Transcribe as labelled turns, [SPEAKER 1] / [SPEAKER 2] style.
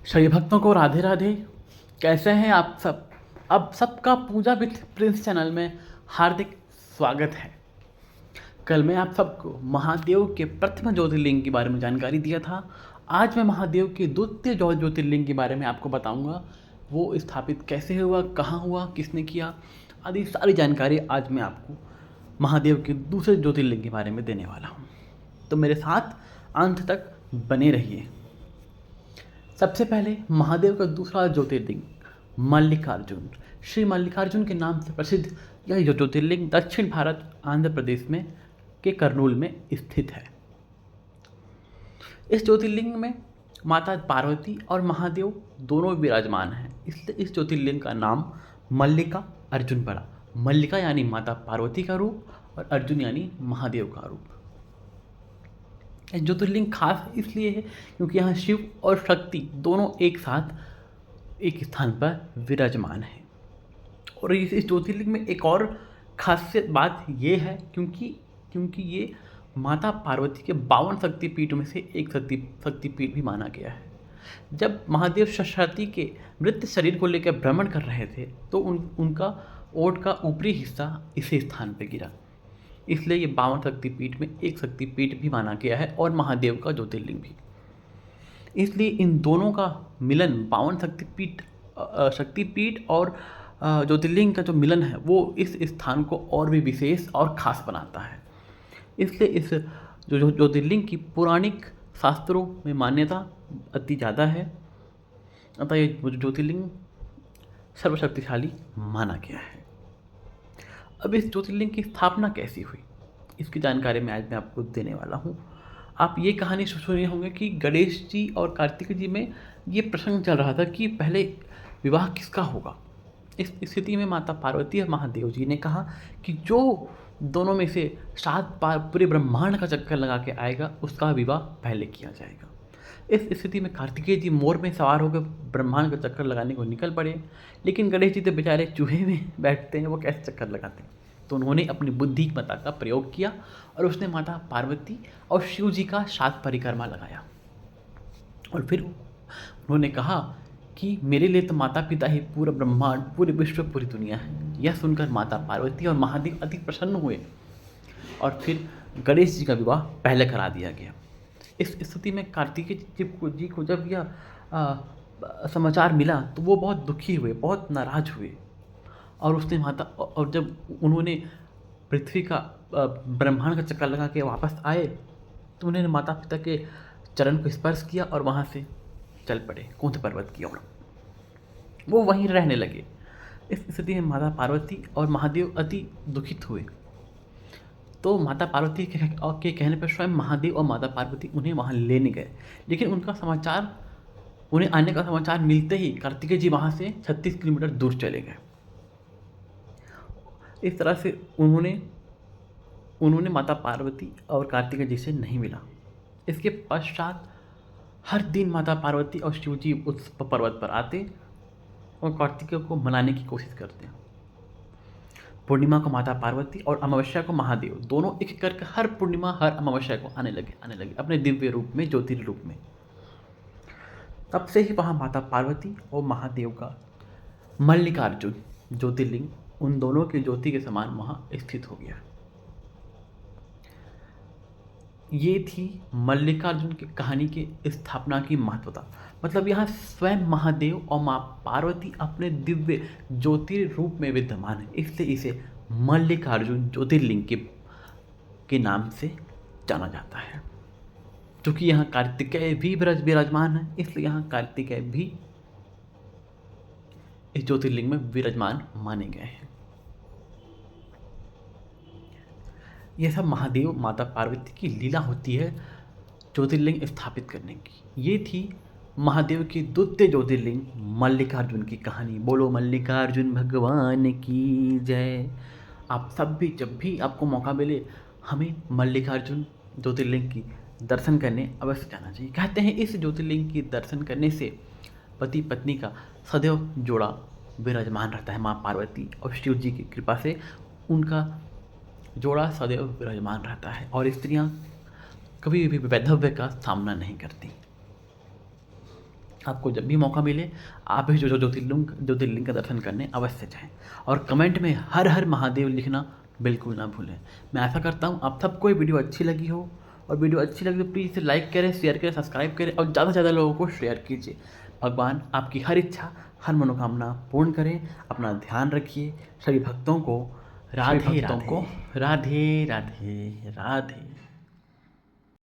[SPEAKER 1] सभी भक्तों को राधे राधे। कैसे हैं आप सब? अब सबका पूजा विथ प्रिंस चैनल में हार्दिक स्वागत है। कल मैं आप सबको महादेव के प्रथम ज्योतिर्लिंग के बारे में जानकारी दिया था। आज मैं महादेव के द्वितीय ज्योतिर्लिंग के बारे में आपको बताऊंगा। वो स्थापित कैसे हुआ, कहाँ हुआ, किसने किया, आदि सारी जानकारी आज मैं आपको महादेव के दूसरे ज्योतिर्लिंग के बारे में देने वाला हूँ। तो मेरे साथ अंत तक बने रहिए। सबसे पहले महादेव का दूसरा ज्योतिर्लिंग मल्लिकार्जुन। श्री मल्लिकार्जुन के नाम से प्रसिद्ध यह ज्योतिर्लिंग दक्षिण भारत आंध्र प्रदेश में के कर्नूल में स्थित है। इस ज्योतिर्लिंग में माता पार्वती और महादेव दोनों विराजमान हैं, इसलिए इस ज्योतिर्लिंग का नाम मल्लिका अर्जुन पड़ा। मल्लिका यानी माता पार्वती का रूप और अर्जुन यानी महादेव का रूप। ज्योतिर्लिंग खास इसलिए है क्योंकि यहाँ शिव और शक्ति दोनों एक साथ एक स्थान पर विराजमान हैं। और इस ज्योतिर्लिंग में एक और खासियत बात ये है क्योंकि ये माता पार्वती के 52 शक्तिपीठ में से एक शक्तिपीठ भी माना गया है। जब महादेव सरस्वती के मृत शरीर को लेकर भ्रमण कर रहे थे तो उनका ओट का ऊपरी हिस्सा इसी स्थान पर गिरा, इसलिए ये 52 शक्तिपीठ में एक शक्तिपीठ भी माना गया है और महादेव का ज्योतिर्लिंग भी। इसलिए इन दोनों का मिलन 52 शक्तिपीठ और ज्योतिर्लिंग का जो मिलन है वो इस स्थान को और भी विशेष और खास बनाता है। इसलिए इस जो ज्योतिर्लिंग की पौराणिक शास्त्रों में मान्यता अति ज़्यादा है, अतः ये ज्योतिर्लिंग सर्वशक्तिशाली माना गया है। अब इस ज्योतिर्लिंग की स्थापना कैसी हुई, इसकी जानकारी मैं आज आपको देने वाला हूँ। आप ये कहानी सुने होंगे कि गणेश जी और कार्तिक जी में ये प्रसंग चल रहा था कि पहले विवाह किसका होगा। इस स्थिति में माता पार्वती और महादेव जी ने कहा कि जो दोनों में से 7 बार पूरे ब्रह्मांड का चक्कर लगा के आएगा उसका विवाह पहले किया जाएगा। इस स्थिति में कार्तिकेय जी मोर में सवार होकर ब्रह्मांड का चक्कर लगाने को निकल पड़े, लेकिन गणेश जी तो बेचारे चूहे में बैठते हैं, वो कैसे चक्कर लगाते हैं। तो उन्होंने अपनी बुद्धिमत्ता का प्रयोग किया और उसने माता पार्वती और शिव जी का 7 परिक्रमा लगाया। और फिर उन्होंने कहा कि मेरे लिए तो माता पिता ही पूरा ब्रह्मांड, पूरे विश्व, पूरी दुनिया है। यह सुनकर माता पार्वती और महादेव अति प्रसन्न हुए और फिर गणेश जी का विवाह पहले करा दिया गया। इस स्थिति में कार्तिकेय जी को जब यह समाचार मिला तो वो बहुत दुखी हुए, बहुत नाराज हुए। और जब उन्होंने पृथ्वी का ब्रह्मांड का चक्कर लगा के वापस आए तो उन्होंने माता पिता के चरण को स्पर्श किया और वहाँ से चल पड़े कौंध पर्वत की ओर। वो वहीं रहने लगे। इस स्थिति में माता पार्वती और महादेव अति दुखित हुए। तो माता पार्वती के कहने पर स्वयं महादेव और माता पार्वती उन्हें वहाँ लेने गए, लेकिन उन्हें आने का समाचार मिलते ही कार्तिकेय जी वहाँ से 36 किलोमीटर दूर चले गए। इस तरह से उन्होंने माता पार्वती और कार्तिकेय जी से नहीं मिला। इसके पश्चात हर दिन माता पार्वती और शिव जी उस पर्वत पर आते और कार्तिकेय को मनाने की कोशिश करते। पूर्णिमा को माता पार्वती और अमावस्या को महादेव दोनों एक करके हर पूर्णिमा, हर अमावस्या को आने लगे अपने दिव्य रूप में, ज्योतिर्लिंग रूप में। तब से ही वहाँ माता पार्वती और महादेव का मल्लिकार्जुन ज्योतिर्लिंग उन दोनों के ज्योति के समान वहाँ स्थित हो गया। ये थी मल्लिकार्जुन की कहानी की स्थापना की महत्वता। मतलब यहाँ स्वयं महादेव और माँ पार्वती अपने दिव्य ज्योतिर्लिंग रूप में विद्यमान है, इसलिए इसे मल्लिकार्जुन ज्योतिर्लिंग के नाम से जाना जाता है। क्योंकि यहाँ कार्तिकेय भी विराजमान है, इसलिए यहाँ कार्तिकेय भी इस ज्योतिर्लिंग में विराजमान माने गए हैं। यह सब महादेव माता पार्वती की लीला होती है ज्योतिर्लिंग स्थापित करने की। ये थी महादेव की द्वितीय ज्योतिर्लिंग मल्लिकार्जुन की कहानी। बोलो मल्लिकार्जुन भगवान की जय। आप सब भी जब भी आपको मौका मिले हमें मल्लिकार्जुन ज्योतिर्लिंग की दर्शन करने अवश्य जाना चाहिए। कहते हैं इस ज्योतिर्लिंग की दर्शन करने से पति पत्नी का सदैव जोड़ा विराजमान रहता है। माँ पार्वती और शिव जी की कृपा से उनका जोड़ा सदैव विराजमान रहता है और स्त्रियां कभी भी वैधव्य का सामना नहीं करती। आपको जब भी मौका मिले आप भी ज्योतिर्लिंग का दर्शन करने अवश्य जाएं। और कमेंट में हर हर महादेव लिखना बिल्कुल ना भूलें। मैं आशा करता हूँ आप सबको ये वीडियो अच्छी लगी हो, और वीडियो अच्छी लगी तो प्लीज़ इसे लाइक करें, शेयर करें, सब्सक्राइब करें और ज़्यादा से ज़्यादा लोगों को शेयर कीजिए। भगवान आपकी हर इच्छा, हर मनोकामना पूर्ण करें। अपना ध्यान रखिए। सभी भक्तों को राधे राधे राधे राधे राधे।